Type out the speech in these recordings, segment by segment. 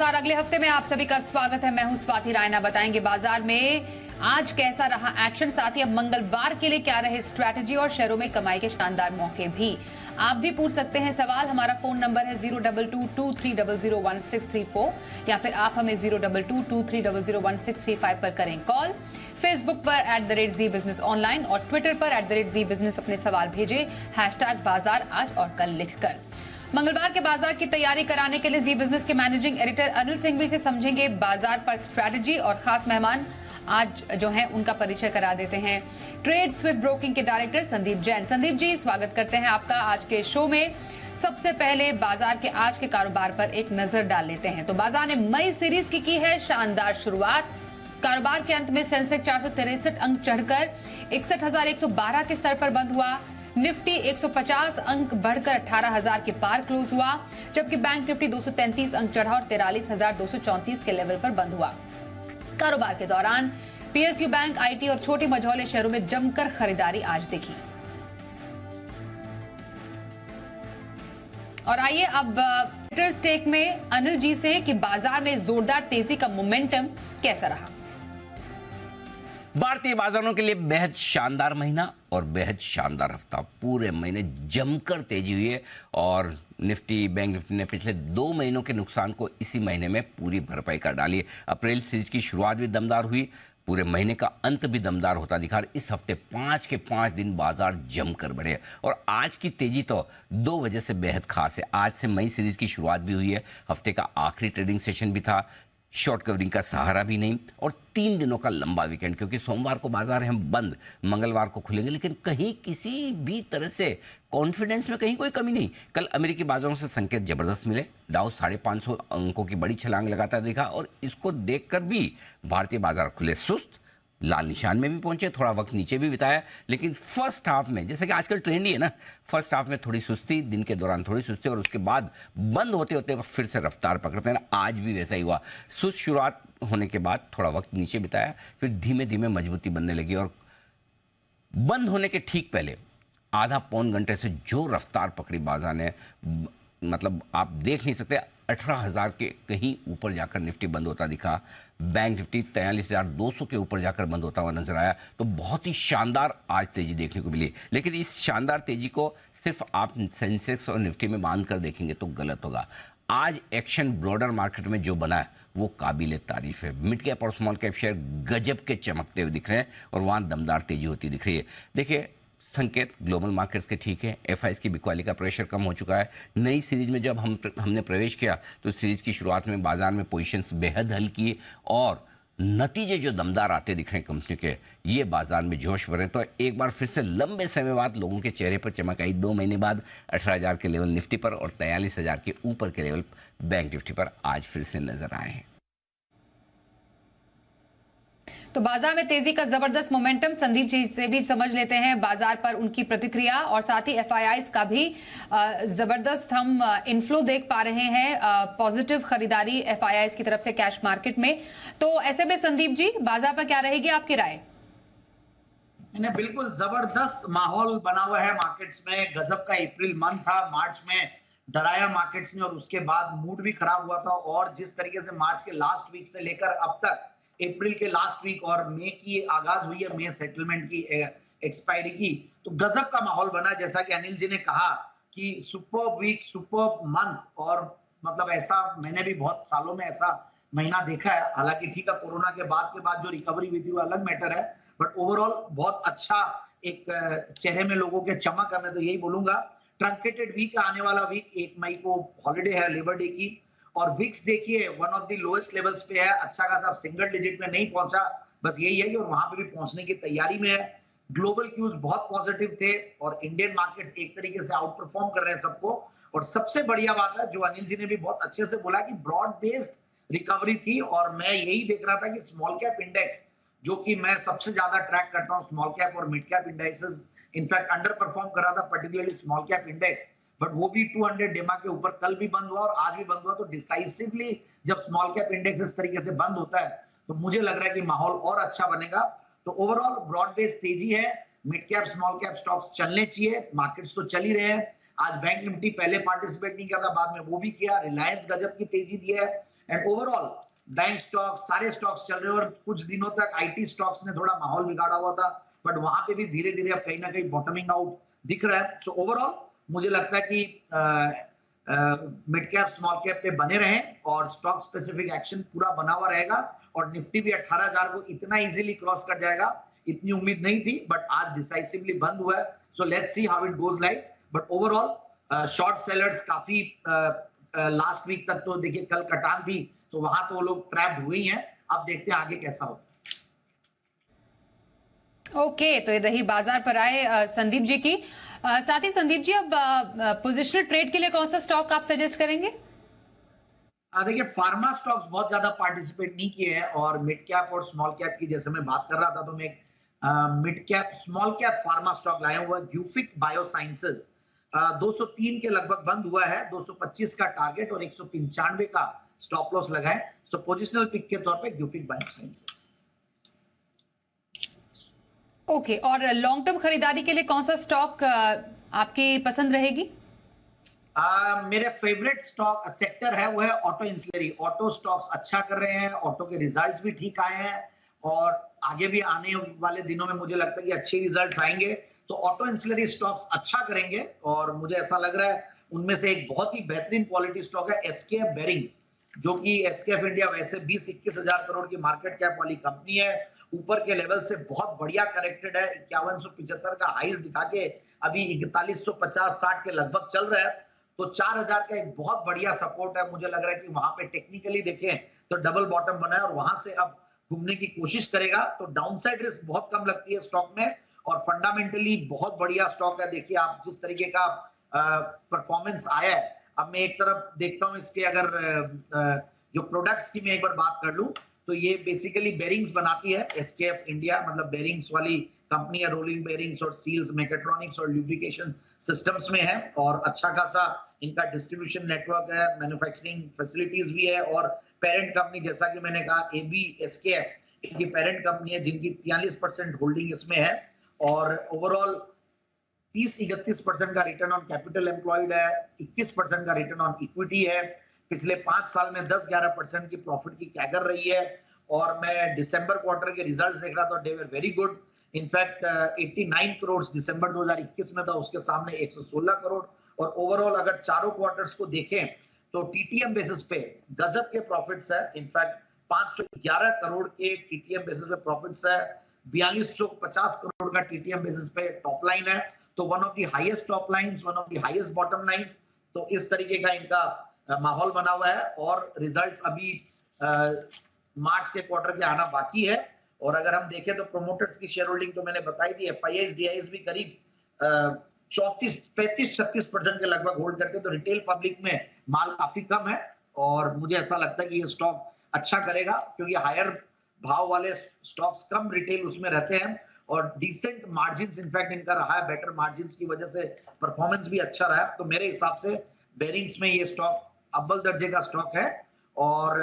बाजार अगले हफ्ते में आप सभी का स्वागत है। मैं हूं स्वाति रायना। बताएंगे बाजार में आज कैसा रहा एक्शन, साथ ही अब मंगलवार के लिए क्या रहे स्ट्रैटेजी और शेयरों में कमाई के शानदार मौके भी। आप भी पूछ सकते हैं सवाल। हमारा फोन नंबर है 02223001634 या फिर आप हमें 02223001635 पर करें कॉल। फेसबुक पर @ZBusiness ऑनलाइन और ट्विटर पर @ZBusiness अपने सवाल भेजें #बाजार आज और कल लिखकर। मंगलवार के बाजार की तैयारी कराने के लिए जी बिजनेस के मैनेजिंग एडिटर अनिल सिंघवी से समझेंगे बाजार पर स्ट्रैटेजी। और खास मेहमान आज जो हैं उनका परिचय करा देते हैं ट्रेड स्विफ्ट ब्रोकिंग के डायरेक्टर संदीप जैन। संदीप जी, स्वागत करते हैं आपका आज के शो में। सबसे पहले बाजार के आज के कारोबार पर एक नजर डाल लेते हैं। तो बाजार ने मई सीरीज की है शानदार शुरुआत। कारोबार के अंत में सेंसेक्स 463 अंक चढ़कर 61,112 के स्तर पर बंद हुआ। निफ्टी 150 अंक बढ़कर 18,000 के पार क्लोज हुआ, जबकि बैंक निफ्टी 233 अंक चढ़ा और 43,234 के लेवल पर बंद हुआ। कारोबार के दौरान पीएसयू बैंक, आईटी और छोटे मझौले शेयरों में जमकर खरीदारी आज दिखी। और आइए अब स्टेक में अनिल जी से कि बाजार में जोरदार तेजी का मोमेंटम कैसा रहा। भारतीय बाजारों के लिए बेहद शानदार महीना और बेहद शानदार हफ्ता। पूरे महीने जमकर तेजी हुई है और निफ्टी, बैंक निफ्टी ने पिछले 2 महीनों के नुकसान को इसी महीने में पूरी भरपाई कर डाली है। अप्रैल सीरीज की शुरुआत भी दमदार हुई, पूरे महीने का अंत भी दमदार होता दिखा। इस हफ्ते 5 के 5 दिन बाजार जमकर बढ़े और आज की तेजी तो 2 वजह से बेहद खास है। आज से मई सीरीज की शुरुआत भी हुई है, हफ्ते का आखिरी ट्रेडिंग सेशन भी था, शॉर्ट कवरिंग का सहारा भी नहीं और 3 दिनों का लंबा वीकेंड, क्योंकि सोमवार को बाजार हम बंद, मंगलवार को खुलेंगे। लेकिन कहीं किसी भी तरह से कॉन्फिडेंस में कहीं कोई कमी नहीं। कल अमेरिकी बाजारों से संकेत जबरदस्त मिले। डाउ 550 अंकों की बड़ी छलांग लगाता दिखा और इसको देखकर भी भारतीय बाजार खुले सुस्त, लाल निशान में भी पहुंचे, थोड़ा वक्त नीचे भी बिताया। लेकिन फर्स्ट हाफ में, जैसे कि आजकल ट्रेंड ही है ना, फर्स्ट हाफ में थोड़ी सुस्ती, दिन के दौरान थोड़ी सुस्ती और उसके बाद बंद होते होते फिर से रफ्तार पकड़ते हैं ना। आज भी वैसा ही हुआ। सुस्त शुरुआत होने के बाद थोड़ा वक्त नीचे बिताया, फिर धीमे धीमे मजबूती बनने लगी और बंद होने के ठीक पहले आधा पौन घंटे से जो रफ्तार पकड़ी बाजार ने, मतलब आप देख नहीं सकते। 18,000 के कहीं ऊपर जाकर निफ्टी बंद होता दिखा। बैंक निफ्टी 43,200 के ऊपर जाकर बंद होता हुआ नजर आया। तो बहुत ही शानदार आज तेजी देखने को मिली। लेकिन इस शानदार तेजी को सिर्फ आप सेंसेक्स और निफ्टी में बांध कर देखेंगे तो गलत होगा। आज एक्शन ब्रॉडर मार्केट में जो बना है वो काबिले तारीफ है। मिड कैप और स्मॉल कैप शेयर गजब के चमकते हुए दिख रहे हैं और वहां दमदार तेजी होती दिख रही है। देखिए, संकेत ग्लोबल मार्केट्स के ठीक है, एफआईएस की बिकवाली का प्रेशर कम हो चुका है। नई सीरीज में जब हमने प्रवेश किया तो सीरीज की शुरुआत में बाजार में पोजीशंस बेहद हल्की और नतीजे जो दमदार आते दिख रहे हैं कंपनी के, ये बाजार में जोश भरे। तो एक बार फिर से लंबे समय बाद लोगों के चेहरे पर चमक आई। 2 महीने बाद 18,000 के लेवल निफ्टी पर और 43,000 के ऊपर के लेवल बैंक निफ्टी पर आज फिर से नजर आए हैं। तो बाजार में तेजी का जबरदस्त मोमेंटम। संदीप जी से भी समझ लेते हैं बाजार पर उनकी प्रतिक्रिया और साथ ही एफआईआईज का भी जबरदस्त हम इनफ्लो देख पा रहे हैं, पॉजिटिव खरीदारी एफआईआईज की तरफ से कैश मार्केट में। तो ऐसे में संदीप जी, बाजार पर क्या रहेगी आपकी राय? बिल्कुल जबरदस्त माहौल बना हुआ है मार्केट्स में। गजब का अप्रैल मंथ था, मार्च में डराया मार्केट्स ने और उसके बाद मूड भी खराब हुआ था। और जिस तरीके से मार्च के लास्ट वीक से लेकर अब तक अप्रैल के लास्ट वीक और मई की आगाज हुई है, मई सेटलमेंट की एक्सपायरी की, तो गजब का माहौल बना। जैसा कि अनिल जी ने कहा कि सुपर वीक, सुपर मंथ, और मतलब ऐसा मैंने भी बहुत सालों में ऐसा महीना देखा है। हालांकि ठीक है, कोरोना के बाद जो रिकवरी हुई थी वो अलग मैटर है, बट ओवरऑल बहुत अच्छा एक चेहरे में लोगों के चमक है। मैं तो यही बोलूंगा, ट्रंकेटेड वीक आने वाला वीक, 1 मई को हॉलिडे है लेबर डे की, और विक्स देखिए one of the lowest levels पे है। अच्छा खासा सिंगल डिजिट में नहीं पहुंचा, बस यही है कि और वहां पे भी पहुंचने की तैयारी में है। ग्लोबल क्यूज बहुत पॉजिटिव थे और इंडियन मार्केट्स एक तरीके से आउट परफॉर्म कर रहे हैं सबको। और सबसे बढ़िया बात है जो अनिल जी ने भी बहुत अच्छे से बोला कि ब्रॉड बेस्ड रिकवरी थी। और मैं यही देख रहा था कि स्मॉल कैप इंडेक्स, जो कि मैं सबसे ज्यादा ट्रैक करता हूँ, स्मॉल कैप और mid cap indexes, in fact under perform कर रहा था, particularly small cap index, but वो भी 200 डेमा के ऊपर कल भी बंद हुआ और आज भी बंद हुआ। तो डिसाइसिवली जब स्मॉल कैप इंडेक्स इस तरीके से बंद होता है तो मुझे लग रहा है कि माहौल और अच्छा बनेगा। तो ओवरऑल ब्रॉड बेस्ड तेजी है। Mid cap small cap stocks चलने चाहिए, मार्केट्स तो चल ही रहे हैं। आज बैंक निफ्टी पहले पार्टिसिपेट नहीं किया था, बाद में वो भी किया। रिलायंस गजब की तेजी दी है, एंड ओवरऑल बैंक स्टॉक्स, सारे स्टॉक्स चल रहे हैं और कुछ दिनों तक आईटी स्टॉक्स ने थोड़ा माहौल बिगाड़ा हुआ था, बट वहां पे भी धीरे धीरे अब कहीं ना कहीं बॉटमिंग आउट दिख रहा है। सो ओवरऑल मुझे लगता है कि मिड कैप स्मॉल कैप पे बने रहें और स्टॉक स्पेसिफिक एक्शन पूरा बना हुआ रहेगा और निफ्टी भी 18,000 को इतना इजीली क्रॉस कर जाएगा इतनी उम्मीद नहीं थी, बट आज डिसाइसिवली बंद हुआ है। So let's see how it goes like, but overall short sellers काफी लास्ट वीक तक तो देखिए कल कटान थी तो वहां तो लोग ट्रैप्ड हुए ही हैं। अब देखते हैं आगे कैसा होता है। ओके, तो ये रही बाजार पर आए संदीप जी की। साथ ही संदीप जी, अब पोजिशनल ट्रेड के लिए कौन सा स्टॉक आप सजेस्ट करेंगे? देखिए फार्मा स्टॉक्स बहुत ज्यादा पार्टिसिपेट नहीं किए हैं और मिड कैप और स्मॉल कैप की जैसे मैं बात कर रहा था तो मैं mid cap small cap pharma stock लाया हुआ ग्यूफिक बायोसाइंसेस 203 के लगभग बंद हुआ है, 225 का टारगेट और 195 का स्टॉप लॉस लगा है। सो पोजिशनल पिक के तौर पे ग्यूफिक बायोसाइंसेस। ओके, और लॉन्ग टर्म खरीदारी के लिए कौन सा स्टॉक आपकी पसंद रहेगी? मेरे फेवरेट स्टॉक सेक्टर है वो है ऑटो इंसुलरी। ऑटो स्टॉक्स अच्छा कर रहे हैं, ऑटो के रिजल्ट्स भी ठीक आए हैं और आगे भी आने वाले दिनों में मुझे लगता है कि अच्छे रिजल्ट्स आएंगे। तो ऑटो इंसुलरी स्टॉक्स अच्छा करेंगे और मुझे ऐसा लग रहा है उनमें से एक बहुत ही बेहतरीन क्वालिटी स्टॉक है एसकेएफ बेरिंग्स, जो कि एसकेएफ इंडिया वैसे 20-21 हजार करोड़ की मार्केट कैप वाली कंपनी है, ऊपर के लेवल से बहुत बढ़िया करेक्टेड है, 5175 का हाईज दिखा के अभी 4150-60 के लगभग चल रहा है। तो 4000 का एक बहुत बढ़िया सपोर्ट है। मुझे लग रहा है कि वहां पे टेक्निकली देखें तो डबल बॉटम बना है और वहां से अब घूमने की कोशिश करेगा, तो डाउनसाइड रिस्क बहुत कम लगती है स्टॉक में और फंडामेंटली बहुत बढ़िया स्टॉक है। देखिए आप जिस तरीके का परफॉर्मेंस आया है। अब मैं एक तरफ देखता हूं इसके अगर जो प्रोडक्ट्स की मैं एक बार बात कर लूं तो ये बेसिकली बेरिंग्स बनाती है एसकेएफ इंडिया, मतलब बेरिंग्स वाली कंपनी है, रोलिंग बेरिंग्स और सील्स, मैकेट्रॉनिक्स और ल्यूब्रिकेशन सिस्टम्स में है और अच्छा खासा इनका डिस्ट्रीब्यूशन नेटवर्क है, मैन्युफैक्चरिंग फैसिलिटीज भी है और पेरेंट कंपनी जैसा कि मैंने कहा एबी एसकेएफ इनकी पेरेंट कंपनी है जिनकी 43% होल्डिंग इसमें है और ओवरऑल 30-31% का रिटर्न ऑन कैपिटल एम्प्लॉयड है, 21% का रिटर्न ऑन इक्विटी है, पिछले 5 साल में 10-11% की प्रॉफिट की कैगर रही है और मैं दिसंबर क्वार्टर के रिजल्ट्स देख रहा था, they were very good. In fact 89 crore दिसंबर 2021 में था, उसके सामने 116 करोड़ और ओवरऑल अगर चारों क्वार्टर्स को देखें तो टीटीएम बेसिस पे गजब के प्रॉफिट्स है। इनफैक्ट 511 करोड़ के टीटीएम बेसिस पे प्रॉफिट्स है, 4250 करोड़ का टीटीएम बेसिस पे टॉप लाइन है, तो one of the highest top lines, one of the highest bottom lines. तो इस तरीके का इनका माहौल बना हुआ है और रिजल्ट्स अभी मार्च के क्वार्टर के आना बाकी है और अगर हम देखें तो प्रोमोटर्स की शेयर होल्डिंग तो मैंने बताई थी, एफआईआईज डीआईज भी करीब 35-36% के लगभग होल्ड करते हैं, तो रिटेल पब्लिक में माल काफी कम है और मुझे ऐसा लगता है कि ये स्टॉक अच्छा करेगा क्योंकि हायर भाव वाले स्टॉक्स कम रिटेल उसमें रहते हैं और डिसेंट मार्जिन्स इनफैक्ट इनका रहा है, बेटर मार्जिन्स की वजह से परफॉर्मेंस भी अच्छा रहा है। तो मेरे हिसाब से बेरिंग्स में ये स्टॉक अव्वल दर्जे का स्टॉक है और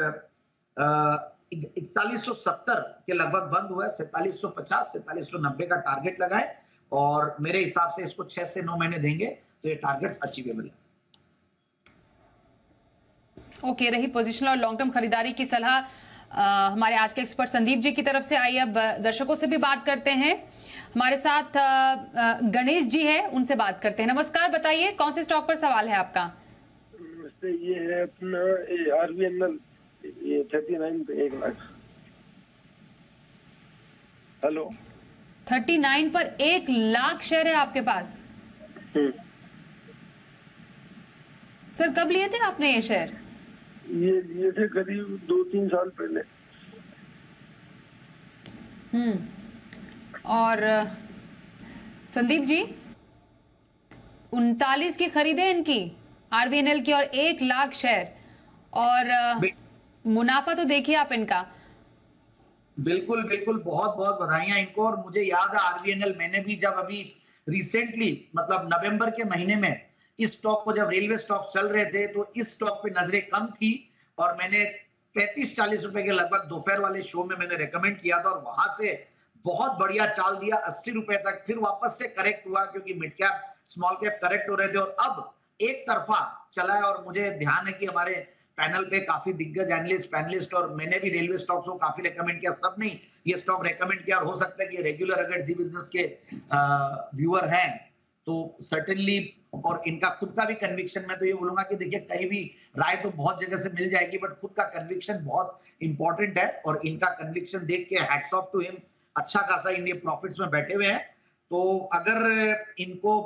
4170 के लगभग बंद हुआ है, 4750-4790 का टारगेट लगा है और मेरे हिसाब से इसको 6 से 9 महीने देंगे तो ये टारगेट्स अचीवेबल है। ओके, रही पोजिशनल और लॉन्ग टर्म खरीदारी की सलाह हमारे आज के एक्सपर्ट संदीप जी की तरफ से आई। अब दर्शकों से भी बात करते हैं, हमारे साथ गणेश जी है, उनसे बात करते हैं। नमस्कार, बताइए कौन से स्टॉक पर सवाल है आपका? ये है अपना आरबीएनएल, ये 39 पे 1 लाख। हेलो, 39 पर 1 लाख शेयर है आपके पास? सर कब लिए थे आपने ये शेयर? ये लिए थे करीब 2-3 साल पहले। और संदीप जी 39 की खरीदे इनकी आरबीएनएल की और 1 लाख शेयर और मुनाफा तो देखिए आप इनका। बिल्कुल बिल्कुल, बहुत बहुत बधाइयां इनको। और मुझे याद है आरबीएनएल, मैंने भी जब अभी रिसेंटली मतलब नवंबर के महीने में इस स्टॉक को जब रेलवे स्टॉक चल रहे थे तो इस स्टॉक पे नजरें कम थी और मैंने 35-40 रुपए के लगभग दोपहर वाले शो में मैंने रेकमेंड किया था और वहां से बहुत बढ़िया चाल दिया 80 रुपए तक, फिर वापस से करेक्ट हुआ क्योंकि mid cap small cap correct हो रहे थे और अब एक तरफा चला है और मुझे ध्यान है कि हमारे पैनल पे काफी दिग्गज एनालिस्ट पैनलिस्ट और मैंने भी रेलवे स्टॉक्स को काफी रेकमेंड किया, सब ने ये स्टॉक रेकमेंड किया और हो सकता है कि रेगुलर अगर जी बिजनेस के व्यूअर हैं तो सर्टेनली, और इनका खुद का भी कन्विक्शन, मैं तो ये बोलूंगा कि देखिए कहीं भी राय तो बहुत जगह से मिल जाएगी बट खुद का कन्विक्शन बहुत इंपॉर्टेंट है और इनका कन्विक्शन देख के हैट्स ऑफ टू हिम, अच्छा खासा इन ये प्रॉफिट्स में बैठे हुए हैं। तो अगर इनको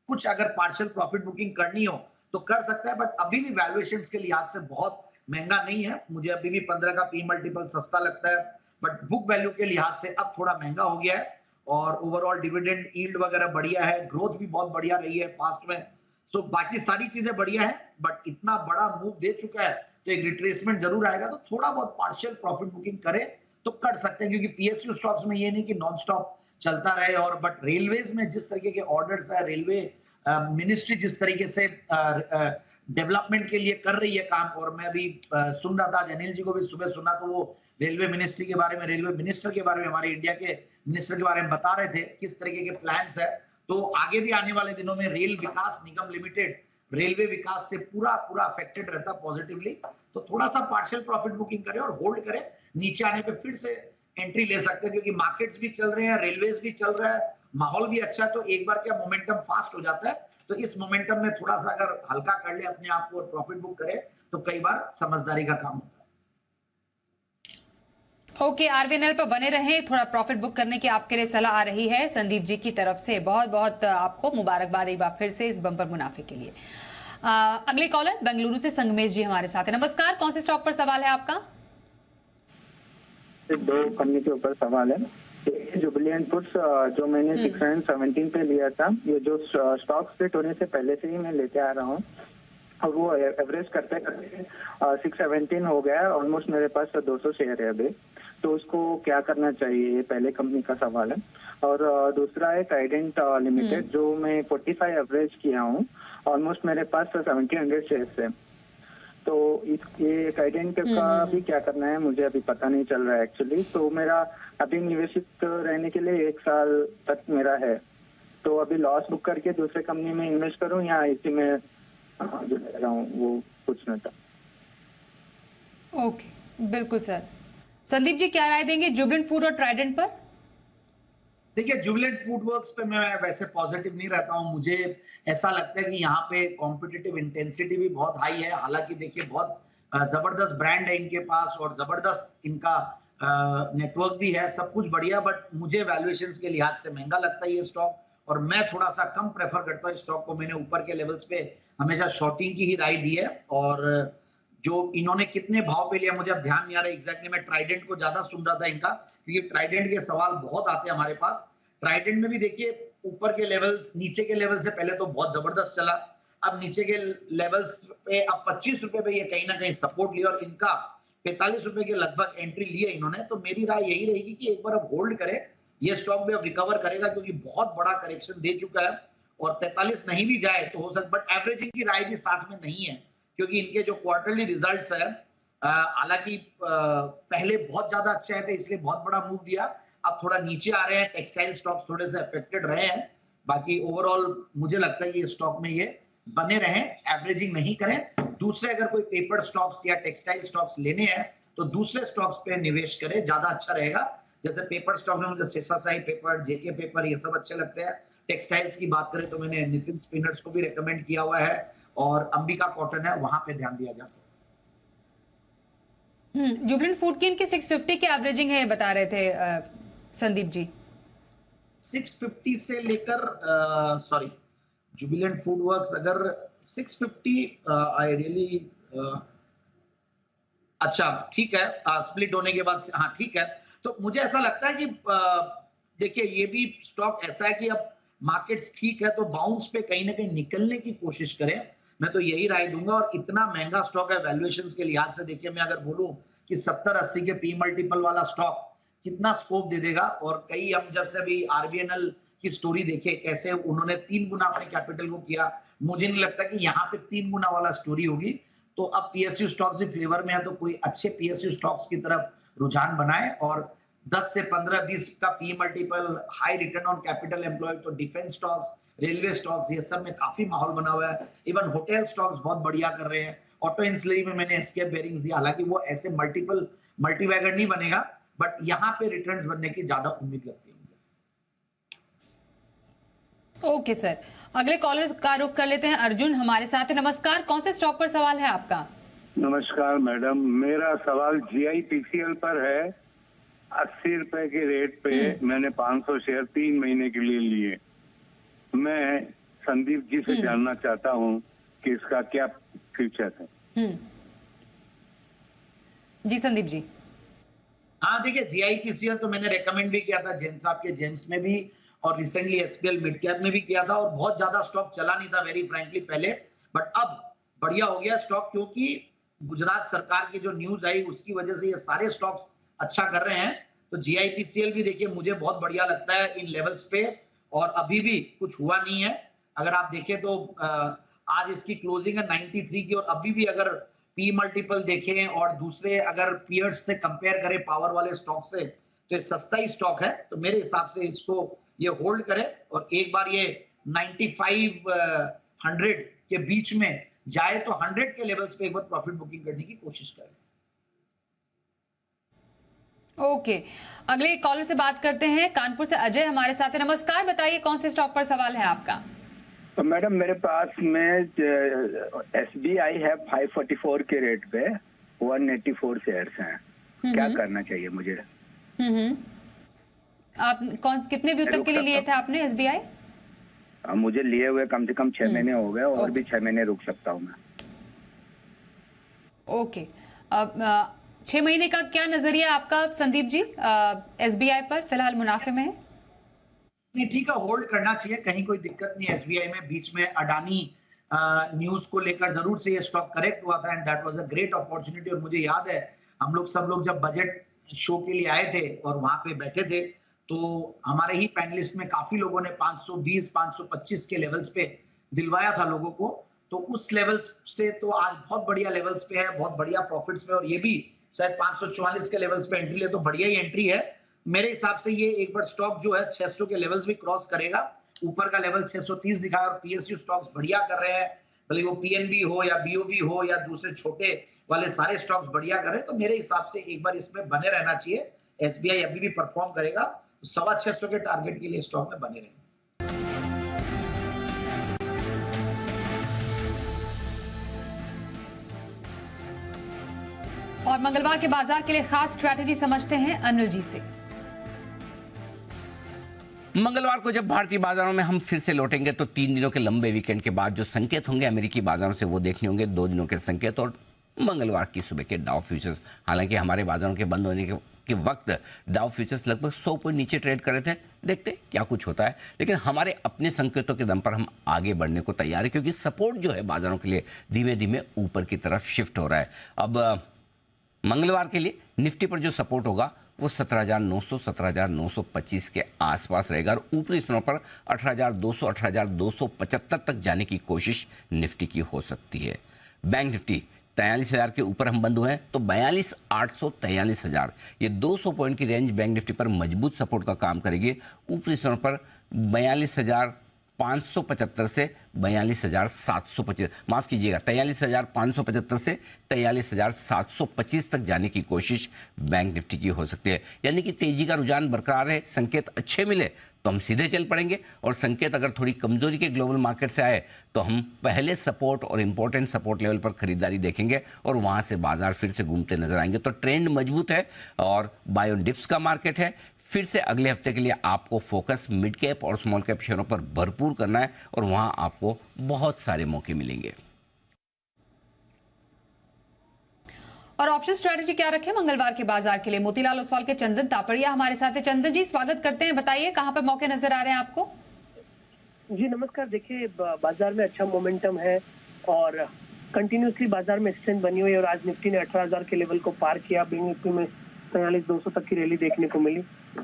कुछ अगर पार्शियल प्रॉफिट बुकिंग करनी हो तो कर सकता है, बट अभी भी वैल्यूएशंस के लिहाज से बहुत महंगा नहीं है। मुझे अभी भी 15 का पी मल्टीपल सस्ता लगता है, बट बुक वैल्यू के लिहाज से अब थोड़ा महंगा हो गया है और ओवरऑल डिविडेंड यील्ड वगैरह बढ़िया है, ग्रोथ भी बहुत बढ़िया रही है पास्ट में। सो बाकी सारी चीजें बढ़िया है, बट इतना बड़ा मूव दे चुका है तो एक रिट्रेसमेंट जरूर आएगा, तो थोड़ा बहुत पार्शियल प्रॉफिट बुकिंग करे तो कर सकते हैं, क्योंकि पीएसयू स्टॉक्स में ये नहीं कि नॉन स्टॉप चलता रहे। और बट रेलवेज में जिस तरीके के ऑर्डर्स है, रेलवे मिनिस्ट्री जिस तरीके से डेवलपमेंट के लिए कर रही है काम, और मैं अभी सुन रहा था, आज अनिल जी को भी सुबह सुना तो वो रेलवे मिनिस्ट्री के बारे में, रेलवे मिनिस्टर के बारे में, हमारे इंडिया के मिनिस्टर के बारे में बता रहे थे किस तरीके के प्लान्स है। तो आगे भी आने वाले दिनों में रेल विकास निगम लिमिटेड रेलवे विकास से पूरा अफेक्टेड रहता पॉजिटिवली, तो थोड़ा सा पार्शियल प्रॉफिट बुकिंग करें और होल्ड करें, नीचे आने पे फिर से एंट्री ले सकते हैं, क्योंकि मार्केट्स भी चल रहे हैं, रेलवेज भी चल रहा है, माहौल भी अच्छा है। तो एक बार क्या मोमेंटम फास्ट हो जाता है, तो इस मोमेंटम में थोड़ा सा अगर हल्का कर ले अपने आप को और प्रॉफिट बुक करे तो कई बार समझदारी का काम होता है। ओके, आरबीएनएल पर बने रहें, थोड़ा प्रॉफिट बुक करने की आपके लिए सलाह आ रही है संदीप जी की तरफ से। बहुत बहुत आपको मुबारकबाद एक बार फिर से इस बम्पर मुनाफे के लिए। अगले कॉलर बेंगलुरु से संगमेश जी हमारे साथ है। नमस्कार, कौन से स्टॉक पर सवाल है आपका? दो कंपनी के ऊपर सवाल है। जुबिलिएंट फूड्स जो मैंने 617 पे लिया था, ये जो स्टॉक स्प्लिट होने से पहले से ही मैं लेते आ रहा हूँ और वो एवरेज करते करते 617 हो गया, ऑलमोस्ट मेरे पास 200 शेयर है अभी, तो उसको क्या करना चाहिए, ये पहले कंपनी का सवाल है। और दूसरा है ट्राइडेंट लिमिटेड, जो मैं 45 एवरेज किया हूँ, ऑलमोस्ट मेरे पास 1700 शेयर है, तो ये ट्राइडेंट का भी क्या करना है मुझे अभी पता नहीं चल रहा है एक्चुअली। तो मेरा अभी निवेशित रहने के लिए 1 साल तक मेरा है, तो अभी लॉस बुक करके दूसरे कंपनी में इन्वेस्ट करूँ या इसी में जो ले रहा हूँ, वो पूछना था। ओके, बिल्कुल सर। संदीप जी क्या राय देंगे जुबिलेंट फूड और ट्राइडेंट पर? देखिए, जुबिलेंट फूड वर्क्स पे मैं वैसे पॉजिटिव नहीं रहता हूँ। मुझे ऐसा लगता है कि यहाँ पे कॉम्पिटिटिव इंटेंसिटी भी बहुत हाई है। हालांकि देखिए बहुत जबरदस्त ब्रांड है इनके पास और जबरदस्त इनका नेटवर्क भी है, सब कुछ बढ़िया, बट मुझे वैल्यूएशंस के लिहाज से महंगा लगता है ये स्टॉक और मैं थोड़ा सा कम प्रेफर करता हूँ इस स्टॉक को। मैंने ऊपर के लेवल्स पे हमेशा शॉर्टिंग की ही राय दी है और जो इन्होंने कितने भाव पे लिया मुझे अब ध्यान नहीं आ रहा एग्जैक्टली। मैं ट्राइडेंट को ज्यादा सुन रहा था इनका, क्योंकि ट्राइडेंट के सवाल बहुत आते हैं हमारे पास। ट्राइडेंट में भी देखिए ऊपर के लेवल्स नीचे के लेवल से पहले तो बहुत जबरदस्त चला, अब नीचे के लेवल्स पे अब 25 रुपए पे ये कहीं ना कहीं सपोर्ट लिया और इनका 45 रुपए के लगभग एंट्री लिए इन्होंने। तो मेरी राय यही रहेगी कि एक बार अब होल्ड करें, ये स्टॉक भी अब रिकवर करेगा क्योंकि बहुत बड़ा करेक्शन दे चुका है और 43 नहीं भी जाए तो हो सकता, बट एवरेजिंग की राय भी साथ में नहीं है क्योंकि इनके जो क्वार्टरली रिजल्ट्स है हालांकि पहले बहुत ज्यादा अच्छे आए थे इसलिए बहुत बड़ा मूव दिया, अब थोड़ा नीचे आ रहे हैं। टेक्सटाइल स्टॉक्स थोड़े से अफेक्टेड रहे हैं, बाकी ओवरऑल मुझे लगता है ये स्टॉक में ये बने रहें, एवरेजिंग नहीं करें। दूसरे अगर कोई पेपर स्टॉक्स या टेक्सटाइल स्टॉक्स लेने हैं तो दूसरे स्टॉक्स पे निवेश करें, ज्यादा अच्छा रहेगा। जैसे पेपर स्टॉक में मुझे शेषाशाही पेपर, जेके पेपर ये सब अच्छे लगते हैं। टेक्सटाइल्स की बात करें तो मैंने नितिन स्पिनर्स को भी रेकमेंड किया हुआ है और अंबिका कॉटन है, वहां पे ध्यान दिया जा सकता है। जुबिलेंट फूड की इनकी 650 की एवरेजिंग है बता रहे थे संदीप जी। 650 से लेकर सॉरी जुबिलेंट फूड वर्क्स अगर 650 आई रियली अच्छा ठीक है, स्प्लिट होने के बाद हाँ ठीक है। तो मुझे ऐसा लगता है कि देखिए ये भी स्टॉक ऐसा है कि अब मार्केट्स ठीक है तो बाउंस पे कहीं ना कहीं निकलने की कोशिश करें, मैं तो यही राय दूंगा। और इतना महंगा स्टॉक है वैल्यूएशंस के लिहाज से, देखिए मैं अगर बोलूं कि 70-80 के पी मल्टीपल वाला स्टॉक कितना स्कोप दे देगा। और कई हम जब से अभी आरबीएनएल की स्टोरी देखे कैसे उन्होंने 3 गुना अपने कैपिटल को किया, मुझे नहीं लगता कि यहाँ पे 3 गुना वाला स्टोरी होगी। तो अब पीएसयू स्टॉक्स भी फ्लेवर में है तो कोई अच्छे पीएसयू स्टॉक्स की तरफ रुझान बनाए और 10 से 15-20 का P multiple, high return on capital employed, तो डिफेंस स्टॉक्स, रेलवे स्टॉक्स ये सब में काफी माहौल बना हुआ है। इवन होटल स्टॉक्स बहुत बढ़िया कर रहे हैं ऑटो इंसुलरी में मैंने एसकेएफ बेयरिंग्स दिया, हालांकि वो ऐसे मल्टीवैगर नहीं बनेगा, बट यहाँ पे रिटर्न्स बनने की ज्यादा उम्मीद लगती है मुझे। ओके सर, अगले कॉलर का रुख कर लेते हैं। अर्जुन हमारे साथ है। नमस्कार, कौन से स्टॉक पर सवाल है आपका? नमस्कार मैडम, मेरा सवाल GIPCL पर है। 80 रुपए के रेट पे मैंने 500 शेयर 3 महीने के लिए लिए। मैं संदीप जी से जानना चाहता हूँ कि इसका क्या फ्यूचर है। जी संदीप जी। हाँ देखिए, GIPCL तो मैंने रेकमेंड भी किया था जैन साहब के जेम्स में भी, और रिसेंटली SPL मिड कैप में भी किया था, और बहुत ज्यादा स्टॉक चला नहीं था वेरी फ्रैंकली पहले, बट अब बढ़िया हो गया स्टॉक, क्योंकि गुजरात सरकार की जो न्यूज आई उसकी वजह से ये सारे स्टॉक्स अच्छा कर रहे हैं। तो GIPCL भी देखिए मुझे बहुत बढ़िया लगता है इन लेवल्स पे, और अभी भी कुछ हुआ नहीं है। अगर आप देखें तो आज इसकी क्लोजिंग है 93 की, और अभी भी अगर पी मल्टीपल देखें और दूसरे अगर पीयर्स से कंपेयर करें पावर वाले स्टॉक से, तो ये सस्ता ही स्टॉक है। तो मेरे हिसाब से इसको ये होल्ड करें, और एक बार ये 95-100 के बीच में जाए तो 100 के लेवल्स पे एक बार प्रॉफिट बुकिंग करने की कोशिश करें। ओके, अगले कॉलर से बात करते हैं। कानपुर से अजय हमारे साथ है। नमस्कार, बताइए कौन से स्टॉक पर सवाल है आपका? तो मैडम मेरे पास में SBI है 544 के रेट पे 184 शेयर्स हैं। क्या करना चाहिए मुझे? आप कितने भी तक के लिए लिए थे आपने SBI? मुझे लिए हुए कम से कम 6 महीने हो गए, और भी 6 महीने रुक सकता हूँ मैं। ओके, अब 6 महीने का क्या नजरिया आपका संदीप जी SBI पर? फिलहाल मुनाफे में है? नहीं, ठीक है, होल्ड करना चाहिए, कहीं कोई दिक्कत नहीं है SBI में। बीच में अडानी न्यूज को लेकर जरूर से ये स्टॉक करेक्ट हुआ था, and that was a great opportunity. और मुझे याद है हम लोग सब लोग जब बजट शो के लिए आए थे और वहां पे बैठे थे, तो हमारे ही पैनलिस्ट में काफी लोगों ने 520-525 के लेवल्स पे दिलवाया था लोगों को। तो उस लेवल्स से तो आज बहुत बढ़िया लेवल्स पे है, बहुत बढ़िया प्रॉफिट्स में, और ये भी शायद 544 के लेवल्स पे एंट्री ले तो बढ़िया ही एंट्री है। मेरे हिसाब से ये एक बार स्टॉक जो है 600 के लेवल्स भी क्रॉस करेगा। ऊपर का लेवल 630 दिखाया, और PSU स्टॉक्स बढ़िया कर रहे हैं, भले वो PNB हो या BOB हो या दूसरे छोटे वाले सारे स्टॉक्स बढ़िया कर रहे हैं। तो मेरे हिसाब से एक बार इसमें बने रहना चाहिए। SBI अभी भी परफॉर्म करेगा, तो 625 के टारगेट के लिए स्टॉक में बने रहेंगे। और मंगलवार के बाजार के लिए खास स्ट्रैटेजी समझते हैं अनिल जी से। मंगलवार को जब भारतीय बाजारों में हम फिर से लौटेंगे तो 3 दिनों के लंबे वीकेंड के बाद जो संकेत होंगे अमेरिकी बाजारों से वो देखने होंगे। 2 दिनों के संकेत और मंगलवार की सुबह के डाउ फ्यूचर्स। हालांकि हमारे बाजारों के बंद होने के वक्त डाउ फ्यूचर्स लगभग 100 पॉइंट नीचे ट्रेड कर रहे थे। देखते क्या कुछ होता है, लेकिन हमारे अपने संकेतों के दम पर हम आगे बढ़ने को तैयार है, क्योंकि सपोर्ट जो है बाजारों के लिए धीमे धीमे ऊपर की तरफ शिफ्ट हो रहा है। अब मंगलवार के लिए निफ्टी पर जो सपोर्ट होगा वो 17,900 17,925 के आसपास रहेगा, और ऊपरी स्थानों पर 18,200 18,275 तक जाने की कोशिश निफ्टी की हो सकती है। बैंक निफ्टी 43,000 के ऊपर हम बंद हुए हैं, तो 42,800 43,000 ये 200 पॉइंट की रेंज बैंक निफ्टी पर मजबूत सपोर्ट का काम करेगी। ऊपरी स्थानों पर 42,575 से 42,725, माफ कीजिएगा 43,575 से 43,725 तक जाने की कोशिश बैंक निफ्टी की हो सकती है। यानी कि तेजी का रुझान बरकरार है। संकेत अच्छे मिले तो हम सीधे चल पड़ेंगे, और संकेत अगर थोड़ी कमजोरी के ग्लोबल मार्केट से आए तो हम पहले सपोर्ट और इंपॉर्टेंट सपोर्ट लेवल पर खरीदारी देखेंगे, और वहां से बाजार फिर से घूमते नजर आएंगे। तो ट्रेंड मजबूत है और बाय ऑन डिप्स का मार्केट है। फिर से अगले हफ्ते के लिए आपको फोकस मिड कैप और स्मॉल कैप शेयरों पर भरपूर करना है, और वहां आपको बहुत सारे मौके मिलेंगे। और ऑप्शन स्ट्रेटजी क्या रखें मंगलवार के बाजार के लिए? मोतीलाल ओसवाल के चंदन तापड़िया हमारे साथ है। चंदन जी स्वागत करते हैं, बताइए कहां पर मौके नजर आ रहे हैं आपको? जी नमस्कार। देखिए बाजार में अच्छा मोमेंटम है और कंटिन्यूसली बाजार में स्ट्रेंथ बनी हुई है, और आज निफ्टी ने 18,000 के लेवल को पार किया। बैंक निफ्टी में 43,200 तक की रैली देखने को मिली।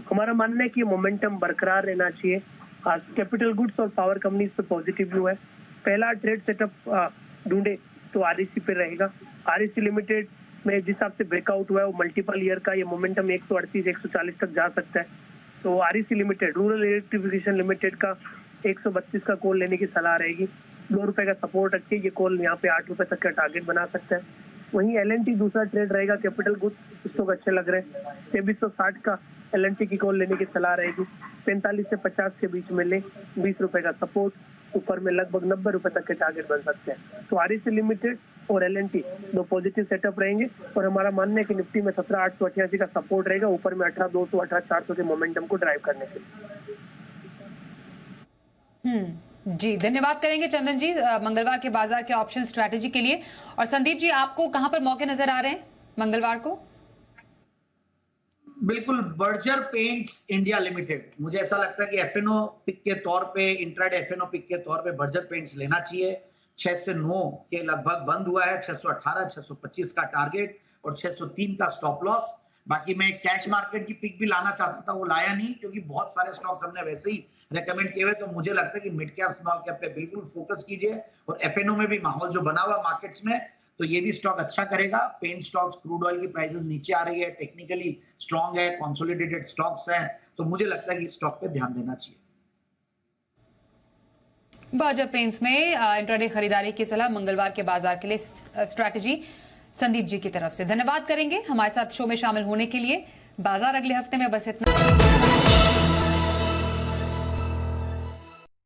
हमारा मानना है कि मोमेंटम बरकरार रहना चाहिए। आज कैपिटल गुड्स और पावर कंपनीज पे पॉजिटिव व्यू है। पहला ट्रेड सेटअप ढूंढे तो REC पे रहेगा। REC लिमिटेड में जिस हिसाब से ब्रेकआउट हुआ है वो मल्टीपल ईयर का ये मोमेंटम 138-140 तक जा सकता है। तो REC limited, rural electrification limited का 132 का कॉल लेने की सलाह रहेगी। 2 रुपए का सपोर्ट रख के ये कॉल यहाँ पे 8 रुपए तक का टारगेट बना सकते हैं। वहीं L&T दूसरा ट्रेड रहेगा, कैपिटल गुड्स स्टॉक अच्छे लग रहे हैं, 2360 का L&T की कॉल लेने की सलाह रहेगी। 45 से 50 के बीच में ले, 20 रुपए का सपोर्ट, ऊपर में लगभग 90 रुपए तक के टारगेट बन सकते हैं। तो REC लिमिटेड और L&T दो पॉजिटिव सेटअप रहेंगे और हमारा मानना है कि निफ्टी में 17,888 का सपोर्ट रहेगा, ऊपर में 18,200 18,400 के मोमेंटम को ड्राइव करने के लिए। जी, धन्यवाद करेंगे चंदन जी मंगलवार के बाजार के ऑप्शन स्ट्रैटेजी के लिए। और संदीप जी, आपको कहां पर मौके नजर आ रहे हैं मंगलवार को? बिल्कुल, बर्जर पेंट्स इंडिया लिमिटेड, मुझे ऐसा लगता है कि एफएनओ पिक के तौर पे, इंट्राडे एफएनओ पिक के तौर पे बर्जर पेंट्स लेना चाहिए। 6 से 9 के लगभग बंद हुआ है, 618 625 का टारगेट और 603 का स्टॉप लॉस। बाकी मैं कैश मार्केट की पिक भी लाना चाहता था, वो लाया नहीं क्योंकि बहुत सारे स्टॉक्स हमने वैसे ही रेकमेंड किए हुए। तो मुझे लगता है कि मिड कैप स्मॉल कैप पे बिल्कुल फोकस कीजिए और एफएनओ में भी माहौल जो बना हुआ मार्केट्स में, तो ये भी स्टॉक अच्छा करेगा। पेंट स्टॉक्स, क्रूड ऑयल की प्राइसेस नीचे आ रही है, टेक्निकली स्ट्रांग है, कंसोलिडेटेड स्टॉक्स हैं, तो मुझे लगता है कि इस स्टॉक पे ध्यान देना चाहिए। बर्जर पेंट्स में इंट्राडे खरीदारी की सलाह मंगलवार के बाजार के लिए स्ट्रैटेजी संदीप जी की तरफ से। धन्यवाद करेंगे हमारे साथ शो में शामिल होने के लिए। बाजार अगले हफ्ते में बस इतना।